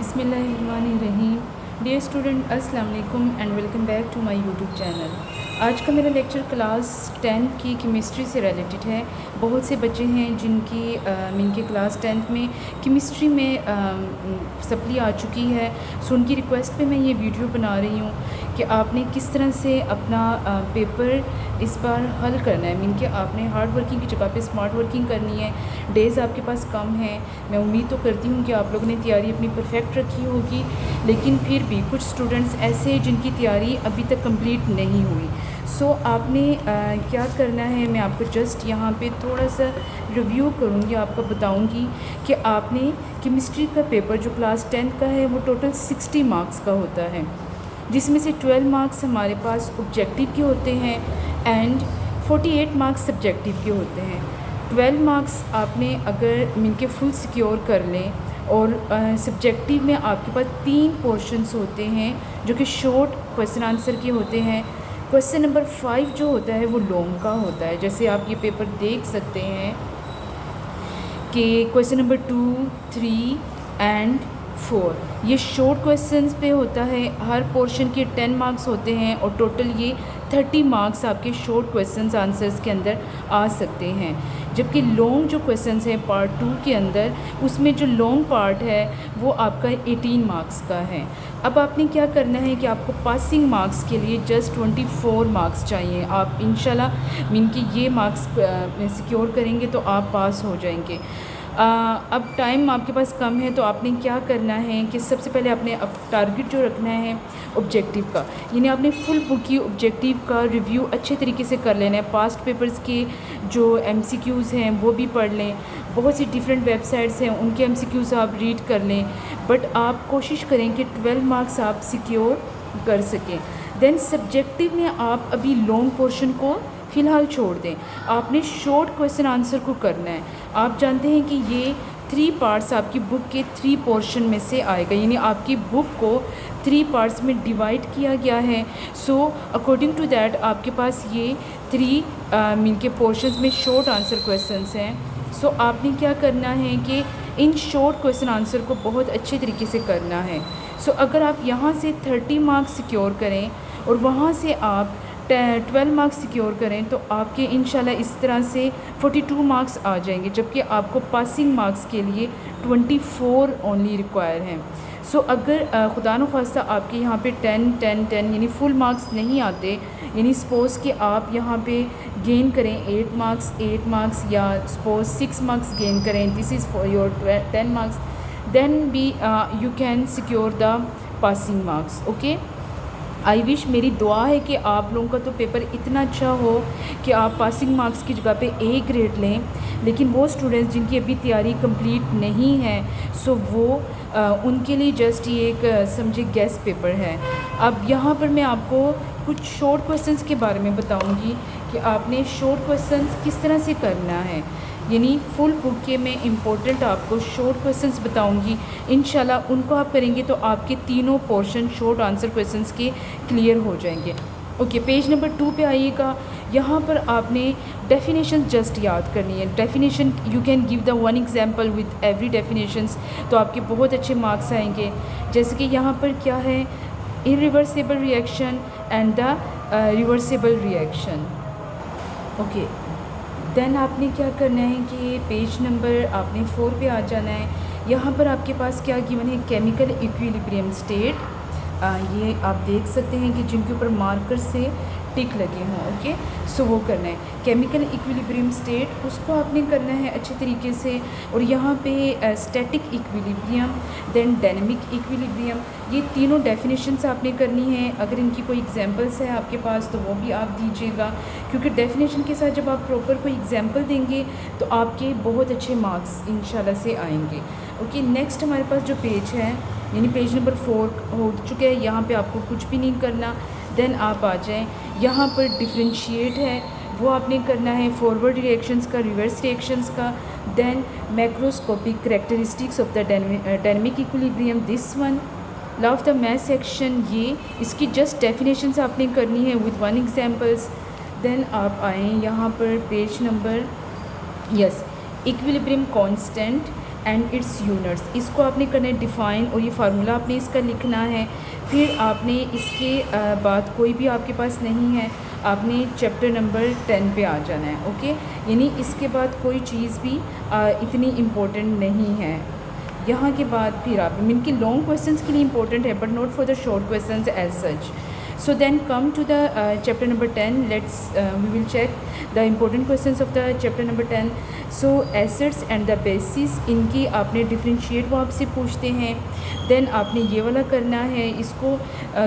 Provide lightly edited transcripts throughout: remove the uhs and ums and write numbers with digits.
बिस्मिल्लाहिर्रहमानिर्रहीम। Dear student, अस्सलाम वालेकुम and welcome back to my YouTube channel. आज का मेरा लेक्चर क्लास 10 की केमिस्ट्री से रिलेटेड है। बहुत से बच्चे हैं जिनके क्लास 10th में केमिस्ट्री में सप्ली आ चुकी है। सो उनकी रिक्वेस्ट पे मैं ये वीडियो बना रही हूँ कि आपने किस तरह से अपना पेपर इस बार हल करना है। मीन कि आपने हार्ड वर्किंग की जगह पे स्मार्ट वर्किंग करनी है। डेज़ आपके पास कम हैं। मैं उम्मीद तो करती हूँ कि आप लोगों ने तैयारी अपनी परफेक्ट रखी होगी, लेकिन फिर भी कुछ स्टूडेंट्स ऐसे हैं जिनकी तैयारी अभी तक कंप्लीट नहीं हुई। सो आपने क्या करना है, मैं आपको जस्ट यहाँ पे थोड़ा सा रिव्यू करूँगी, आपको बताऊँगी कि आपने केमिस्ट्री का पेपर जो क्लास 10 का है वो टोटल 60 मार्क्स का होता है, जिसमें से 12 मार्क्स हमारे पास ऑब्जेक्टिव के होते हैं एंड 48 मार्क्स सब्जेक्टिव के होते हैं। 12 मार्क्स आपने अगर मिलके फुल सिक्योर कर लें और सब्जेक्टिव में आपके पास 3 पोर्शंस होते हैं जो कि शॉर्ट क्वेश्चन आंसर के होते हैं। क्वेश्चन नंबर 5 जो होता है वो लॉन्ग का होता है। जैसे आप ये पेपर देख सकते हैं कि क्वेश्चन नंबर 2, 3 एंड 4 ये शॉर्ट क्वेश्चंस पे होता है। हर पोर्शन के 10 मार्क्स होते हैं और टोटल ये 30 मार्क्स आपके शॉर्ट क्वेश्चंस आंसर्स के अंदर आ सकते हैं। जबकि लॉन्ग जो क्वेश्चंस हैं पार्ट 2 के अंदर, उसमें जो लॉन्ग पार्ट है वो आपका 18 मार्क्स का है। अब आपने क्या करना है कि आपको पासिंग मार्क्स के लिए जस्ट 24 मार्क्स चाहिए। आप इंशाल्लाह मीन कि ये मार्क्स सिक्योर करेंगे तो आप पास हो जाएंगे। अब टाइम आपके पास कम है तो आपने क्या करना है कि सबसे पहले आपने अब टारगेट जो रखना है ऑब्जेक्टिव का, यानी आपने फुल बुक की ऑब्जेक्टिव का रिव्यू अच्छे तरीके से कर लेना है। पास्ट पेपर्स के जो MCQs हैं वो भी पढ़ लें। बहुत सी डिफरेंट वेबसाइट्स हैं, उनके MCQs आप रीड कर लें। बट आप कोशिश करें कि 12 मार्क्स आप सिक्योर कर सकें। देन सब्जेक्टिव में आप अभी लॉन्ग पोर्शन को फ़िलहाल छोड़ दें। आपने शॉर्ट क्वेश्चन आंसर को करना है। आप जानते हैं कि ये 3 पार्ट्स आपकी बुक के 3 पोर्शन में से आएगा, यानी आपकी बुक को 3 पार्ट्स में डिवाइड किया गया है। सो अकॉर्डिंग टू दैट आपके पास ये 3 मीन के पोर्शंस में शॉर्ट आंसर क्वेश्चंस हैं। सो आपने क्या करना है कि इन शॉर्ट क्वेश्चन आंसर को बहुत अच्छे तरीके से करना है। सो अगर आप यहाँ से 30 मार्क्स सिक्योर करें और वहाँ से आप 12 मार्क्स सिक्योर करें तो आपके इंशाल्लाह इस तरह से 42 मार्क्स आ जाएंगे, जबकि आपको पासिंग मार्क्स के लिए 24 ओनली रिक्वायर हैं। सो अगर खुदा न ख्वास्ता आपके यहाँ पे 10 10 10 यानी फुल मार्क्स नहीं आते, यानी सपोज़ कि आप यहाँ पे गेन करें 8 मार्क्स या सपोज़ 6 मार्क्स गेन करें, this is for your 10 marks, then be you can secure the passing marks. Okay, I wish, मेरी दुआ है कि आप लोगों का तो पेपर इतना अच्छा हो कि आप पासिंग मार्क्स की जगह पे A ग्रेड लें। लेकिन वो स्टूडेंट्स जिनकी अभी तैयारी कंप्लीट नहीं है, सो वो उनके लिए जस्ट ये एक समझे गेस पेपर है। अब यहाँ पर मैं आपको कुछ शॉर्ट क्वेश्चंस के बारे में बताऊँगी कि आपने शॉर्ट क्वेश्चंस किस तरह से करना है। यानी फुल बुक के मैं इम्पोर्टेंट आपको शॉर्ट क्वेश्चंस बताऊंगी। इंशाल्लाह उनको आप करेंगे तो आपके तीनों पोर्शन शॉर्ट आंसर क्वेश्चंस के क्लियर हो जाएंगे। ओके, पेज नंबर 2 पे आइएगा। यहाँ पर आपने डेफिनेशन जस्ट याद करनी है। Definition you can give the 1 example with every definitions, तो आपके बहुत अच्छे मार्क्स आएंगे। जैसे कि यहाँ पर क्या है, irreversible reaction and the reversible reaction. Okay, then आपने क्या करना है कि पेज नंबर आपने 4 पे आ जाना है। यहाँ पर आपके पास क्या गिवन है, केमिकल इक्विलिब्रियम स्टेट। ये आप देख सकते हैं कि जिनके ऊपर मार्कर से टिक लगे हों। ओके, सो वो करना है केमिकल इक्विलिब्रियम स्टेट, उसको आपने करना है अच्छे तरीके से। और यहाँ पे static equilibrium, then dynamic equilibrium, ये तीनों डेफिनेशंस आपने करनी है। अगर इनकी कोई एग्जांपल्स है आपके पास तो वो भी आप दीजिएगा, क्योंकि डेफिनेशन के साथ जब आप प्रॉपर कोई एग्जांपल देंगे तो आपके बहुत अच्छे मार्क्स इंशाल्लाह से आएंगे। ओके, नेक्स्ट हमारे पास जो पेज है, यानी पेज नंबर 4 हो चुका है। यहाँ पे आपको कुछ भी नहीं करना। देन आप आ जाएं, यहाँ पर डिफ्रेंशिएट है वो आपने करना है, फॉरवर्ड रिएक्शंस का, रिवर्स रिएक्शंस का। Then macroscopic characteristics of the dynamic equilibrium, this one. Law of the mass action, ये इसकी जस्ट डेफिनेशंस आपने करनी है विद 1 एग्जाम्पल्स। देन आप आएँ यहाँ पर page number, yes, equilibrium constant and it's units, इसको आपने करना है डिफ़ाइन, और ये फार्मूला आपने इसका लिखना है। फिर आपने इसके बाद कोई भी आपके पास नहीं है, आपने चैप्टर नंबर 10 पे आ जाना है। ओके, यानी इसके बाद कोई चीज़ भी इतनी इम्पोर्टेंट नहीं है। यहाँ के बाद फिर आप इनके लॉन्ग क्वेश्चंस के लिए इंपॉर्टेंट है, but not for the short questions as such. So then come to the chapter number 10. We will check the important questions of the chapter number 10. So assets and the basis, इनकी आपने differentiate वो आपसे पूछते हैं। Then आपने ये वाला करना है, इसको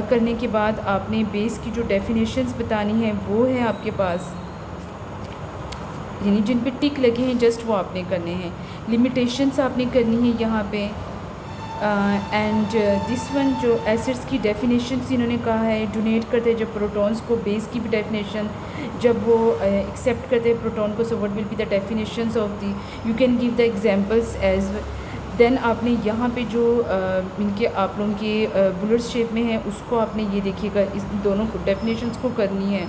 करने के बाद आपने बेस की जो डेफिनेशंस बतानी है वो है आपके पास, यानी जिन पे टिक लगे हैं जस्ट वो आपने करने हैं। लिमिटेशंस आपने करनी है यहाँ पे। एंड दिस वन जो एसिड्स की डेफिनेशंस इन्होंने कहा है, डोनेट करते हैं जब प्रोटॉन्स को, बेस की भी डेफिनेशन जब वो एक्सेप्ट करते हैं प्रोटॉन को, so what will be the definitions of the, you can give the examples as. Then आपने यहाँ पे जो इनके आप लोगों के बुलेट शेप में है उसको आपने ये देखिएगा, इस दोनों को डेफिनेशंस को करनी है।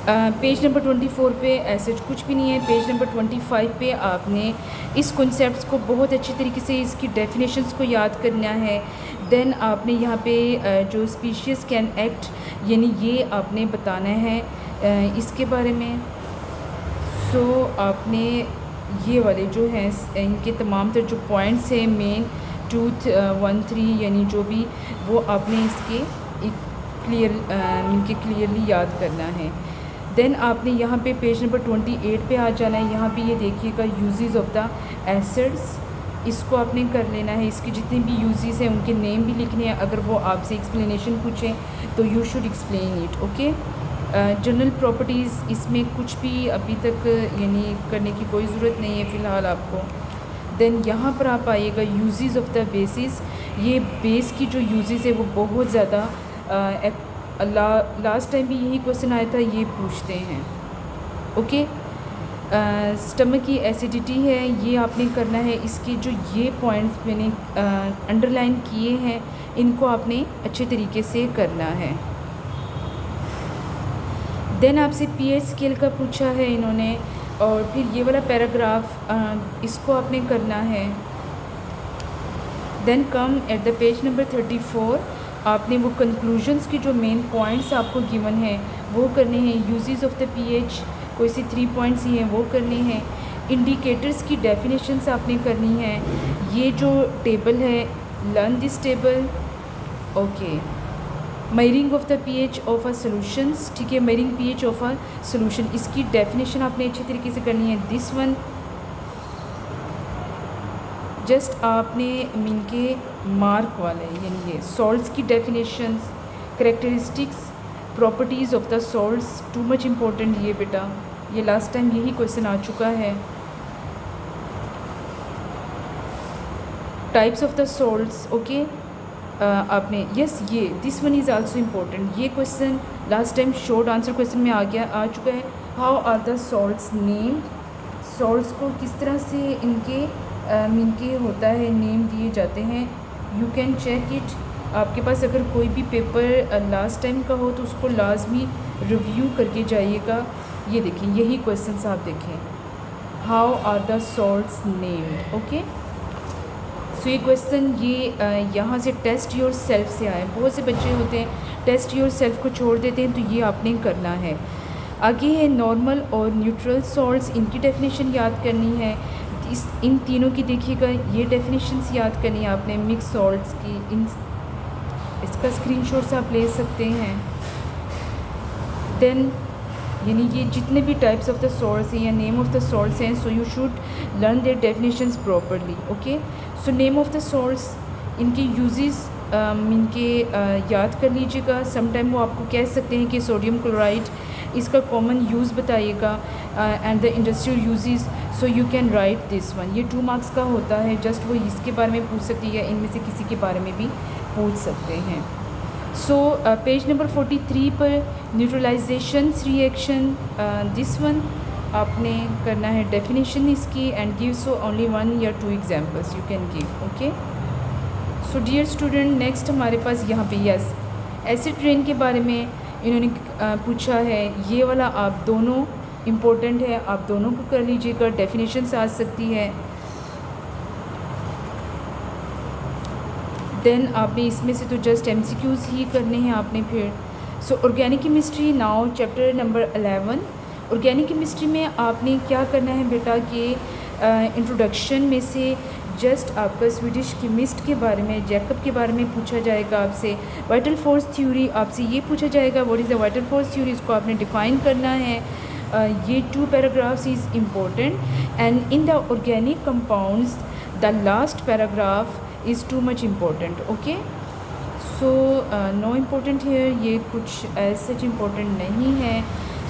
पेज नंबर 24 पे ऐसे कुछ भी नहीं है। पेज नंबर 25 पे आपने इस कॉन्सेप्ट्स को बहुत अच्छी तरीके से इसकी डेफिनेशंस को याद करना है। देन आपने यहाँ पे जो स्पीशीज़ कैन एक्ट, यानी ये आपने बताना है इसके बारे में। सो आपने ये वाले जो हैं इनके तमाम तर जो पॉइंट्स हैं, मेन 2, 1, 3, यानी जो भी वो आपने इसके इनके क्लियरली याद करना है। देन आपने यहाँ पे पेज नंबर 28 पे आ जाना है। यहाँ पे ये देखिएगा यूजेस ऑफ द एसिड्स, इसको आपने कर लेना है। इसके जितने भी यूजेस हैं उनके नेम भी लिखने हैं। अगर वो आपसे एक्सप्लेनेशन पूछें तो you should explain it. Okay, general properties इसमें कुछ भी अभी तक यानी करने की कोई ज़रूरत नहीं है फ़िलहाल आपको। देन यहाँ पर आप आइएगा यूजेस ऑफ द बेसिस। ये बेस की जो यूजेस है वो बहुत ज़्यादा लास्ट टाइम भी यही क्वेश्चन आया था, ये पूछते हैं। ओके, स्टमक की एसिडिटी है, ये आपने करना है। इसके जो ये पॉइंट्स मैंने अंडरलाइन किए हैं इनको आपने अच्छे तरीके से करना है। देन आपसे पीएच स्केल का पूछा है इन्होंने, और फिर ये वाला पैराग्राफ इसको आपने करना है। Then come at the page number 34, आपने वो कंक्लूजन्स की जो मेन पॉइंट्स आपको गिवन है वो करने हैं। यूजेस ऑफ द पीएच कोई सी 3 पॉइंट्स ही हैं वो करने हैं। इंडिकेटर्स की डेफिनेशंस आपने करनी है। ये जो टेबल है, learn this table. Okay, measuring of the pH of a solutions, ठीक है, measuring pH of a solution, इसकी डेफिनेशन आपने अच्छे तरीके से करनी है। दिस वन जस्ट आपने इनके मार्क वाले, यानी ये सॉल्ट्स की definitions, characteristics, properties of the salts, too much important ये बेटा, ये लास्ट टाइम यही क्वेश्चन आ चुका है। Types of the salts, okay, आपने यस ये this one is also important. ये question last time short answer question में आ चुका है। How are the salts name, salts को किस तरह से इनके होता है, नेम दिए जाते हैं। You can check it. आपके पास अगर कोई भी पेपर लास्ट टाइम का हो तो उसको लाजमी रिव्यू करके जाइएगा। ये देखें, यही क्वेश्चन आप देखें, how are the salts named. Okay, so ये क्वेश्चन ये यहाँ से टेस्ट योर सेल्फ से आए। बहुत से बच्चे होते हैं टेस्ट योर सेल्फ को छोड़ देते हैं, तो ये आपने करना है। आगे है नॉर्मल और न्यूट्रल सॉल्ट्स, इनकी डेफिनेशन याद करनी है। इन तीनों की देखिएगा ये डेफिनेशंस याद करनी है आपने। मिक्स सॉल्ट्स की इसका स्क्रीनशॉट्स आप ले सकते हैं। देन यानी ये जितने भी टाइप्स ऑफ द सॉल्ट्स हैं या नेम ऑफ द सॉल्ट्स हैं, so you should learn their definitions properly. Okay, so name of the salts, इनके यूजेस इनके याद कर लीजिएगा। समटाइम वो आपको कह सकते हैं कि सोडियम क्लोराइड, इसका कॉमन यूज़ बताइएगा and the industrial uses, so you can write this one. ये 2 मार्क्स का होता है, जस्ट वो इसके बारे में पूछ सकती है या इनमें से किसी के बारे में भी पूछ सकते हैं। सो पेज नंबर 43 पर न्यूट्रलाइजेशंस रिएक्शन, दिस वन आपने करना है डेफिनेशन इसकी एंड गिव सो ओनली 1 या 2 examples you can give. Okay, so dear student, next हमारे पास यहाँ पे यस एसिड रेन के बारे में इन्होंने पूछा है। ये वाला आप दोनों इम्पोर्टेंट है, आप दोनों को कर लीजिएगा, डेफिनेशंस आ सकती है। देन आपने इसमें से तो जस्ट MCQs ही करने हैं आपने फिर। सो organic chemistry now chapter number 11। Organic chemistry में आपने क्या करना है बेटा कि इंट्रोडक्शन में से जस्ट आपका स्वीडिश केमिस्ट के बारे में, जैकब के बारे में पूछा जाएगा आपसे। वाइटल फोर्स थ्योरी आपसे ये पूछा जाएगा, what is the vital force theory, इसको आपने डिफ़ाइन करना है। ये 2 paragraphs is important and in the organic compounds the last paragraph is too much important. Okay, so no important here, ये कुछ एज सच इम्पोर्टेंट नहीं है।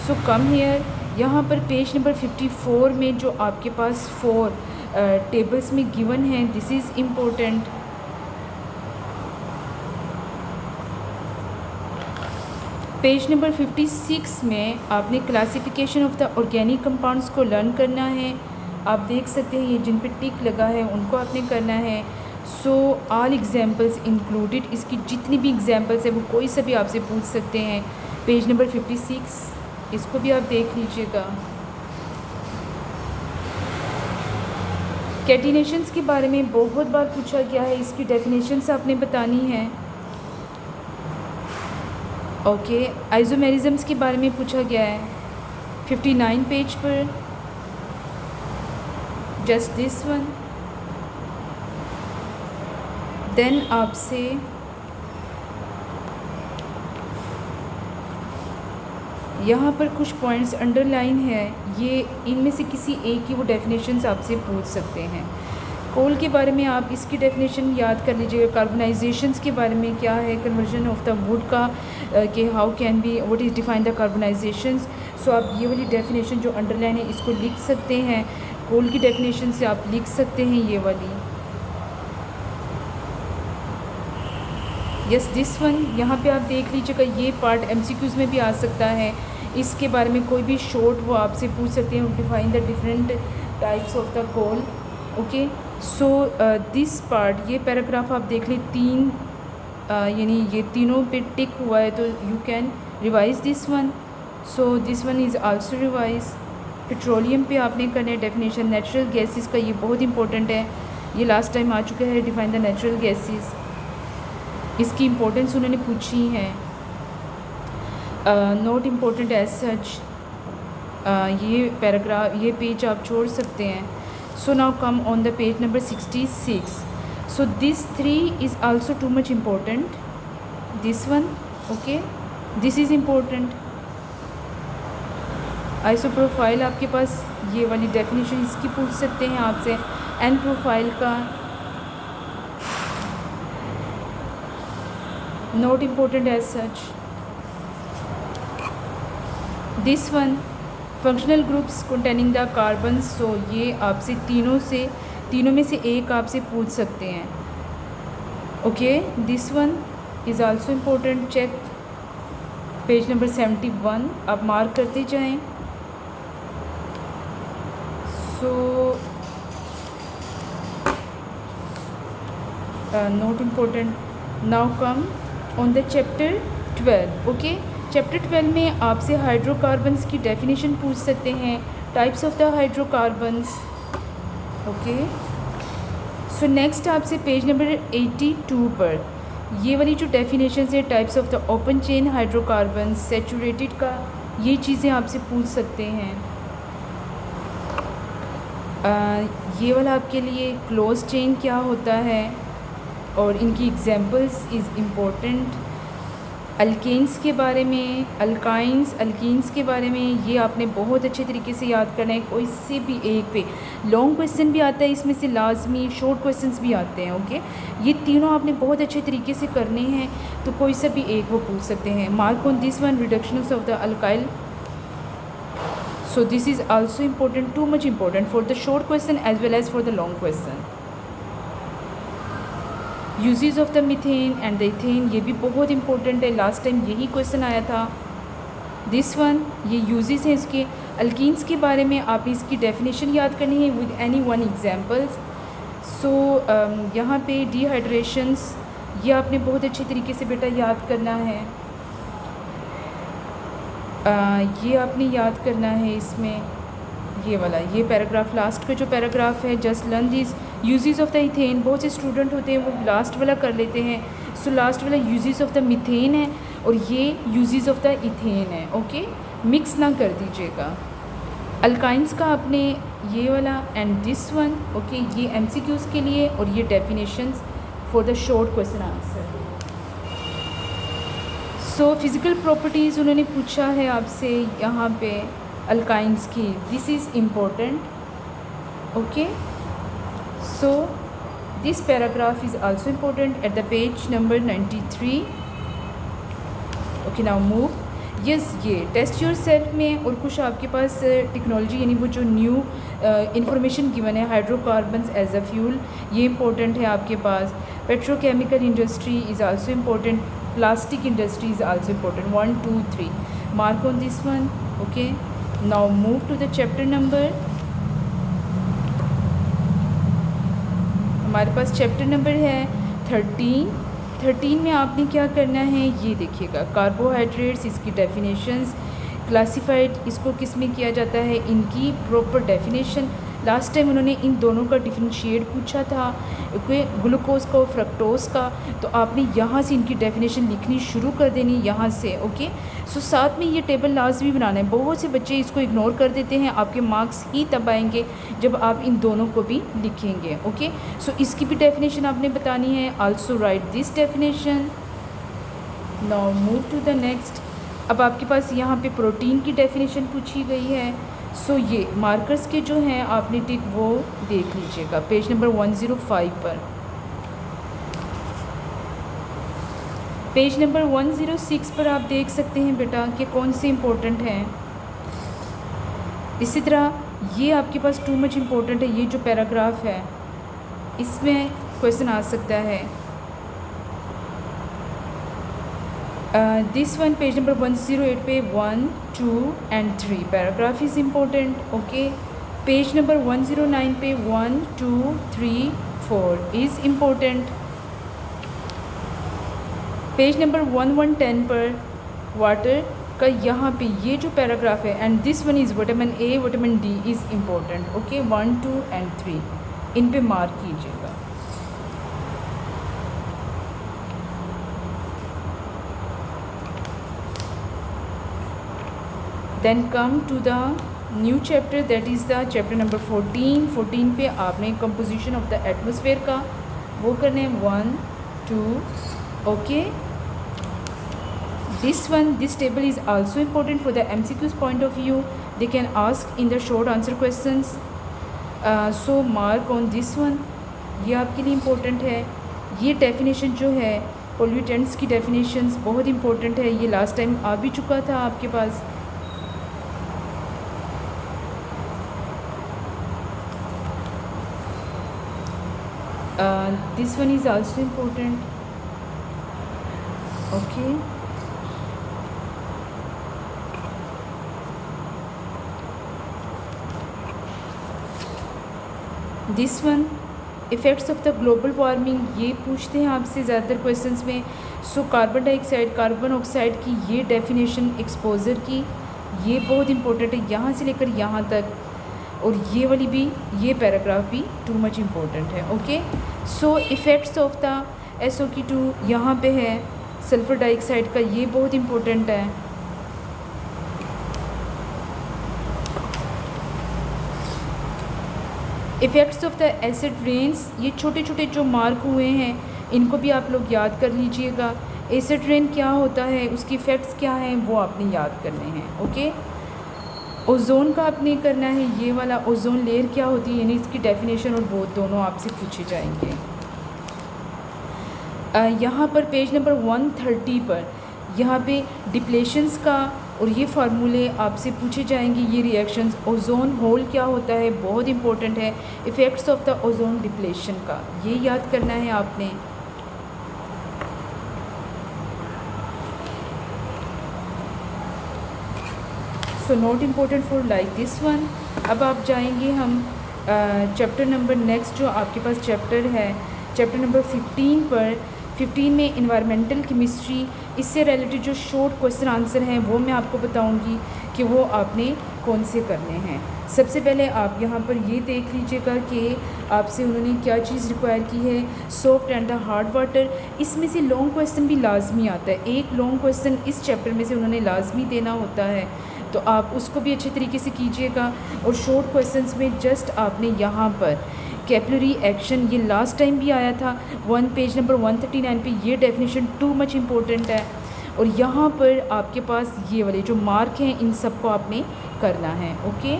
सो कम हेयर, यहाँ पर पेज नंबर 54 में जो आपके पास 4 टेबल्स में गिवन है, this is important. Page number 56 में आपने classification of the organic compounds को लर्न करना है। आप देख सकते हैं ये जिन पे टिक लगा है उनको आपने करना है। सो ऑल एग्जाम्पल्स इंक्लूडेड, इसकी जितनी भी एग्जाम्पल्स है वो कोई सा भी आपसे पूछ सकते हैं। पेज नंबर 56, इसको भी आप देख लीजिएगा। कैटिनेशंस के बारे में बहुत बार पूछा गया है, इसकी डेफिनेशंस आपने बतानी है। ओके, आइसोमेरिज्म्स के बारे में पूछा गया है 59 पेज पर, जस्ट दिस वन। देन आपसे यहाँ पर कुछ पॉइंट्स अंडरलाइन है, ये इनमें से किसी एक की वो डेफिनेशंस आपसे पूछ सकते हैं। कोल के बारे में आप इसकी डेफिनेशन याद कर लीजिएगा। कार्बनाइजेशंस के बारे में क्या है, कन्वर्जन ऑफ द वुड का कि how can be, what is define the carbonisations. So आप ये वाली डेफिनेशन जो अंडरलाइन है इसको लिख सकते हैं। कोल की डेफिनेशन से आप लिख सकते हैं ये वाली, यस दिस वन। यहाँ पे आप देख लीजिएगा, ये पार्ट MCQs में भी आ सकता है। इसके बारे में कोई भी शॉर्ट वो आपसे पूछ सकते हैं, define the different types of the coal. Okay, so this part, ये पैराग्राफ आप देख लें, 3 यानी ये तीनों पे टिक हुआ है, तो you can revise this one. So this one is also revise. Petroleum पे आपने करना है डेफिनेशन। नेचुरल गैसेस का ये बहुत इंपॉर्टेंट है, ये लास्ट टाइम आ चुका है, डिफाइन द नेचुरल गैसेस, इसकी इम्पोर्टेंस उन्होंने पूछी है। नॉट इम्पोर्टेंट एज सच, ये पैराग्राफ, ये पेज आप छोड़ सकते हैं। So now come on the page number 66। So this 3 is also too much important, this one. Okay, this is important. Iso profile आपके पास ये वाली डेफिनेशन इसकी पूछ सकते हैं आपसे। एन प्रोफाइल का not important as such. This one, functional groups containing the carbon. So ये आपसे तीनों में से एक आपसे पूछ सकते हैं। Okay, this one is also important, check page number 71, आप मार्क करते जाएं। So not important. Now come on the chapter 12। Okay, chapter 12 में आपसे हाइड्रोकार्बन्स की डेफिनेशन पूछ सकते हैं, types of the hydrocarbons. Okay, so next आपसे पेज नंबर 82 पर ये वाली जो डेफिनेशन है, types of the open chain hydrocarbons, saturated का, ये चीज़ें आपसे पूछ सकते हैं। ये वाला आपके लिए क्लोज चेन क्या होता है और इनकी एग्जांपल्स इज़ इम्पोर्टेंट। अल्केन्स के बारे में, अल्काइंस, अल्कीन्स के बारे में ये आपने बहुत अच्छे तरीके से याद करना है। कोई से भी एक पे लॉन्ग क्वेश्चन भी आता है, इसमें से लाजमी शॉर्ट क्वेश्चंस भी आते हैं। ओके, ये तीनों आपने बहुत अच्छे तरीके से करने हैं, तो कोई सा भी एक वो पूछ सकते हैं। Mark on this one, reduction of the alkyl. So this is also important, too much important for the short question as well as for the long question. Uses of the methane and the ethane, ये भी बहुत important है, last time यही question आया था। This one, ये uses हैं इसके। अल्कीन्स के बारे में आप इसकी डेफिनेशन याद करनी है विद एनी वन एग्जांपल्स। सो यहाँ पे डिहाइड्रेशंस, ये आपने बहुत अच्छे तरीके से बेटा याद करना है। ये आपने याद करना है इसमें, ये वाला, ये पैराग्राफ, लास्ट का जो पैराग्राफ है, just learn this uses of the ethane. बहुत से स्टूडेंट होते हैं वो लास्ट वाला कर लेते हैं। सो लास्ट वाला यूजेस ऑफ द मीथेन है और ये यूजेस ऑफ द इथेन है। ओके, मिक्स ना कर दीजिएगा। अल्काइंस का आपने ये वाला एंड दिस वन। ओके, ये एमसीक्यूज़ के लिए और ये definitions for the short question answer. So physical properties उन्होंने पूछा है आपसे यहाँ पे अल्काइंस की। This is important. Okay, so this paragraph is also important at the page number 93। Okay, now move. Yes, ये टेस्ट योर सेल्फ में और कुछ आपके पास टेक्नोलॉजी यानी वो जो न्यू इंफॉर्मेशन गिवन है, हाइड्रोकार्बन्स एज अ फ्यूल, ये इंपॉर्टेंट है आपके पास। Petrochemical industry is also important, plastic industry is also important. 1 2 3 mark on this one. Okay, now move to the chapter number. हमारे पास चैप्टर नंबर है 13 में आपने क्या करना है ये देखिएगा। कार्बोहाइड्रेट्स, इसकी डेफिनेशंस, क्लासिफाइड इसको किस में किया जाता है, इनकी प्रॉपर डेफिनेशन। लास्ट टाइम उन्होंने इन दोनों का डिफरेंशिएट पूछा था, ग्लूकोज का और फ्रक्टोज का, तो आपने यहाँ से इनकी डेफिनेशन लिखनी शुरू कर देनी यहाँ से। ओके, सो साथ में ये टेबल लाजमी बनाना है। बहुत से बच्चे इसको इग्नोर कर देते हैं, आपके मार्क्स ही तब आएंगे जब आप इन दोनों को भी लिखेंगे। ओके, सो इसकी भी डेफिनेशन आपने बतानी है। Also write this definition. Now move to the next. अब आपके पास यहाँ पे प्रोटीन की डेफिनेशन पूछी गई है। सो ये मार्कर्स के जो हैं आपने टिक वो देख लीजिएगा पेज नंबर 105 पर। पेज नंबर 106 पर आप देख सकते हैं बेटा कि कौन से इम्पोर्टेंट हैं। इसी तरह ये आपके पास टू मच इम्पोर्टेंट है। ये जो पैराग्राफ है इसमें क्वेश्चन आ सकता है। दिस वन पेज नंबर 108 पे 1 2 and 3 paragraph is important. Okay, page number 109 पे 1 2 3 4 इज़ इम्पोर्टेंट। पेज नंबर 1110 पर वाटर का यहाँ पे ये जो पैराग्राफ है and this one is vitamin A vitamin D is important. Okay, 1 2 and 3 इन पे मार्क कीजिएगा। Then come to the new chapter, that is the chapter number 14 पे आपने कंपोजिशन ऑफ द एटमॉस्फेयर का वो करने हैं 1 2। Okay, this table is also important for the MCQ's point of view. They can ask in the short answer questions. So mark on this one, ये आपके लिए important है। ये डेफिनेशन जो है पोल्यूटेंट्स की डेफिनेशंस बहुत इंपॉर्टेंट है। ये लास्ट टाइम आ भी चुका था आपके पास। This one is also important. Okay, this one effects of the global warming, ये पूछते हैं आपसे ज़्यादातर क्वेश्चंस में। So carbon dioxide, carbon oxide की ये डेफिनेशन, एक्सपोजर की, ये बहुत इंपॉर्टेंट है यहाँ से लेकर यहाँ तक। और ये वाली भी, ये पैराग्राफ भी टू मच इम्पोर्टेंट है। Okay, so effects of the SO2 यहाँ पे है, सल्फ़र डाइऑक्साइड का, ये बहुत इम्पोर्टेंट है। Effects of the acid rains, ये छोटे छोटे जो मार्क हुए हैं इनको भी आप लोग याद कर लीजिएगा। एसिड रेन क्या होता है, उसकी इफ़ेक्ट्स क्या हैं, वो आपने याद करने हैं। ओके, ओज़ोन का आपने करना है ये वाला, ओज़ोन लेयर क्या होती है, यानी इसकी डेफिनेशन, और वो दोनों आपसे पूछे जाएंगे। यहाँ पर पेज नंबर 130 पर यहाँ पे डिप्लेशंस का और ये फार्मूले आपसे पूछे जाएंगे। ये रिएक्शंस, ओज़ोन होल क्या होता है, बहुत इंपॉर्टेंट है। Effects of the ozone depletion का ये याद करना है आपने। सो not important for like this one. अब आप जाएंगे हम चैप्टर नंबर नेक्स्ट जो आपके पास चैप्टर है, चैप्टर नंबर 15 पर। 15 में इन्वायरमेंटल केमिस्ट्री, इससे रिलेटेड जो शॉर्ट क्वेश्चन आंसर हैं वो मैं आपको बताऊंगी कि वो आपने कौन से करने हैं। सबसे पहले आप यहाँ पर ये देख लीजिएगा कि आपसे उन्होंने क्या चीज़ रिक्वायर की है, soft and the hard water. इसमें से लॉन्ग क्वेश्चन भी लाजमी आता है, एक लॉन्ग क्वेश्चन इस चैप्टर में से उन्होंने लाजमी देना होता है, तो आप उसको भी अच्छे तरीके से कीजिएगा। और शॉर्ट क्वेश्चंस में जस्ट आपने यहाँ पर कैपिलरी एक्शन, ये लास्ट टाइम भी आया था पेज नंबर 139 पे, ये डेफिनेशन टू मच इम्पोर्टेंट है। और यहाँ पर आपके पास ये वाले जो मार्क हैं इन सब को आपने करना है, ओके,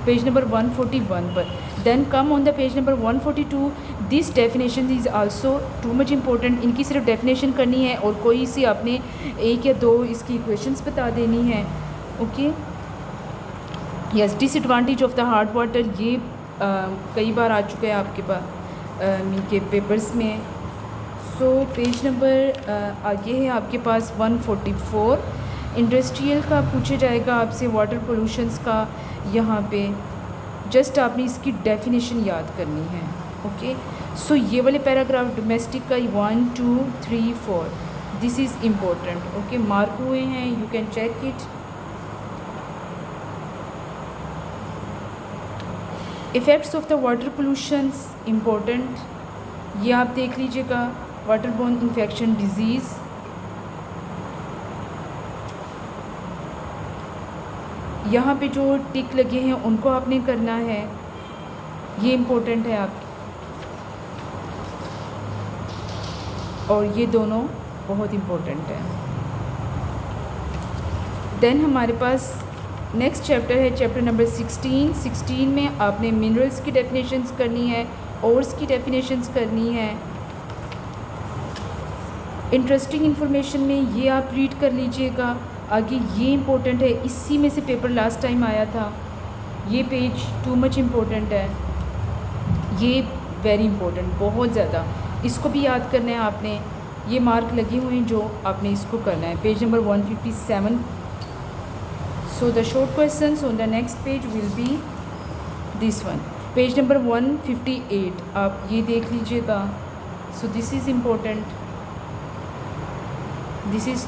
पेज नंबर 141 पर। Then come on the page number 142, this definition is also too much important. इनकी सिर्फ डेफिनेशन करनी है और कोई सी आपने एक या दो इसकी इक्वेशंस बता देनी है, okay. Yes, disadvantage of the hard water, ये कई बार आ चुका है आपके पास इनके पेपर्स में। सो पेज नंबर आगे है आपके पास 144, इंडस्ट्रियल का पूछा जाएगा आपसे, वाटर पोल्यूशंस का। यहाँ पे जस्ट आपने इसकी डेफिनेशन याद करनी है, ओके। सो ये वाले पैराग्राफ डोमेस्टिक का 1 2 3 4 this is important, okay, mark हुए हैं, you can check it. Effects of the water pollutions important, ये आप देख लीजिएगा। वाटर बोर्न इन्फेक्शन डिजीज़, यहाँ पे जो टिक लगे हैं उनको आपने करना है, ये इम्पोर्टेंट है आप, और ये दोनों बहुत इम्पोर्टेंट है। देन हमारे पास नेक्स्ट चैप्टर है चैप्टर नंबर 16 में आपने मिनरल्स की डेफिनेशंस करनी है, ओर्स की डेफिनेशंस करनी है। इंटरेस्टिंग इन्फॉर्मेशन में ये आप रीड कर लीजिएगा, आगे ये इम्पोर्टेंट है, इसी में से पेपर लास्ट टाइम आया था, ये पेज टू मच इम्पोर्टेंट है, ये वेरी इम्पोर्टेंट, बहुत ज़्यादा, इसको भी याद करना है आपने। ये मार्क लगे हुए हैं जो आपने इसको करना है, page number 157। So the short questions on the next page will be this one, page number 158, आप ये देख लीजिएगा। So this is important, this is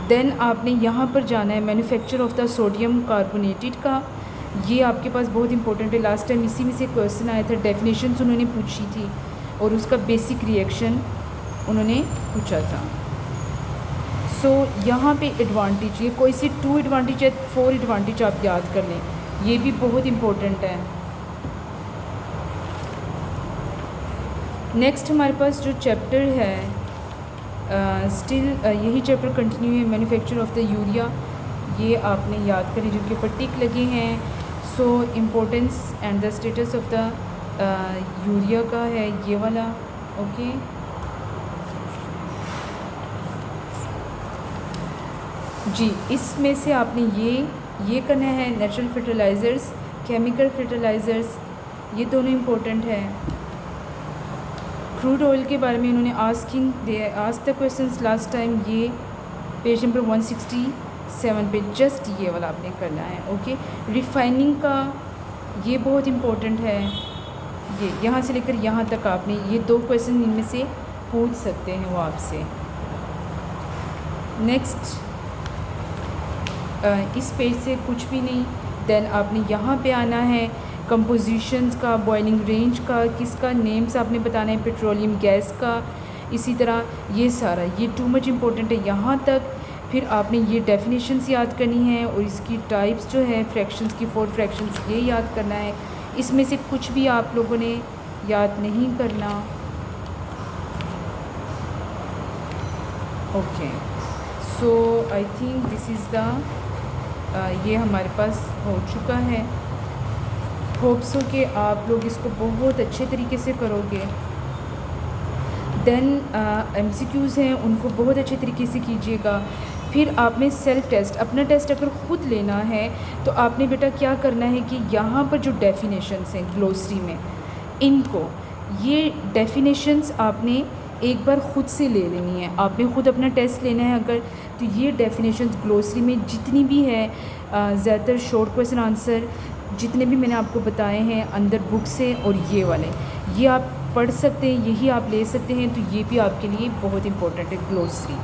then आपने यहाँ पर जाना है manufacture of the sodium carbonated का, ये आपके पास बहुत इंपॉर्टेंट है, लास्ट टाइम इसी में से क्वेश्चन आया था, डेफिनेशंस उन्होंने पूछी थी और उसका बेसिक रिएक्शन उन्होंने पूछा था। सो यहाँ पे एडवांटेज, ये कोई सी 2 एडवांटेज या 4 एडवांटेज आप याद कर लें, ये भी बहुत इम्पोर्टेंट है। नेक्स्ट हमारे पास जो चैप्टर है स्टिल यही चैप्टर कंटिन्यू है, मैन्युफैक्चर ऑफ द यूरिया, ये आपने याद करें जिनके ऊपर टिक लगे हैं। So importance and the status of the urea का है ये वाला, ओके। जी, इसमें से आपने ये करना है, नेचुरल फर्टिलाइज़र्स, केमिकल फर्टिलाइज़र्स, ये दोनों इम्पोर्टेंट है। क्रूड ऑयल के बारे में उन्होंने ask the questions last time, ये पेज नंबर 167 पे, जस्ट ये वाला आपने करना है, ओके। रिफाइनिंग का ये बहुत इम्पोर्टेंट है, ये यहाँ से लेकर यहाँ तक आपने ये 2 क्वेश्चन इनमें से पूछ सकते हैं वो आपसे। नेक्स्ट इस पेज से कुछ भी नहीं, देन आपने यहाँ पे आना है कंपोजिशंस का, बॉइलिंग रेंज का, किसका नेम्स आपने बताना है, पेट्रोलियम गैस का, इसी तरह ये सारा, ये टू मच इम्पोर्टेंट है यहाँ तक। फिर आपने ये डेफिनेशंस याद करनी है और इसकी टाइप्स जो है फ्रैक्शंस की, 4 फ्रैक्शंस, ये याद करना है। इसमें से कुछ भी आप लोगों ने याद नहीं करना, okay. So I think this is the ये हमारे पास हो चुका है। होप सो कि आप लोग इसको बहुत अच्छे तरीके से करोगे। देन MCQs हैं, उनको बहुत अच्छे तरीके से कीजिएगा। फिर आपने सेल्फ़ टेस्ट, अपना टेस्ट अगर ख़ुद लेना है तो आपने बेटा क्या करना है कि यहाँ पर जो डेफिनेशंस हैं ग्लोसरी में, इनको ये डेफिनेशंस आपने एक बार ख़ुद से ले लेनी है। आपने ख़ुद अपना टेस्ट लेना है अगर, तो ये डेफिनेशंस ग्लोसरी में जितनी भी है, ज़्यादातर शॉर्ट क्वेश्चन आंसर जितने भी मैंने आपको बताए हैं अंदर बुक्स हैं और ये वाले, ये आप पढ़ सकते हैं, यही आप ले सकते हैं। तो ये भी आपके लिए बहुत इंपॉर्टेंट है, ग्लोसरी।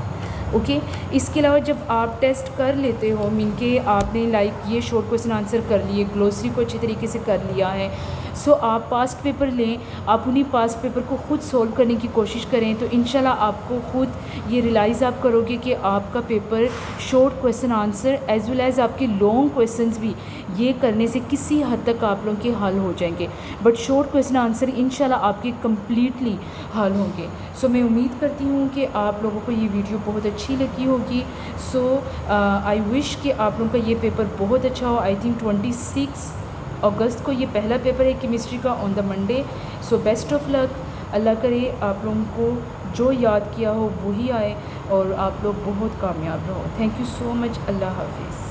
ओके, इसके अलावा जब आप टेस्ट कर लेते हो, मीन के आपने लाइक ये शॉर्ट क्वेश्चन आंसर कर लिए, ग्लोसरी को अच्छे तरीके से कर लिया है, सो आप पास्ट पेपर लें, आप उन्हीं पास्ट पेपर को ख़ुद सॉल्व करने की कोशिश करें। तो इंशाल्लाह आपको ख़ुद ये रियलाइज़ आप करोगे कि आपका paper short question answer as well as आपके लॉन्ग क्वेश्चंस भी ये करने से किसी हद तक आप लोगों के हल हो जाएंगे, बट शॉर्ट क्वेश्चन आंसर इंशाल्लाह आपके कम्प्लीटली हल होंगे। सो मैं उम्मीद करती हूँ कि आप लोगों को ये वीडियो बहुत अच्छी लगी होगी। सो आई विश कि आप लोगों का ये पेपर बहुत अच्छा हो। आई थिंक 26 अगस्त को ये पहला पेपर है केमिस्ट्री का, on the Monday. So best of luck. अल्लाह करे आप लोगों को जो याद किया हो वही आए और आप लोग बहुत कामयाब रहो। Thank you so much. अल्लाह हाफिज़।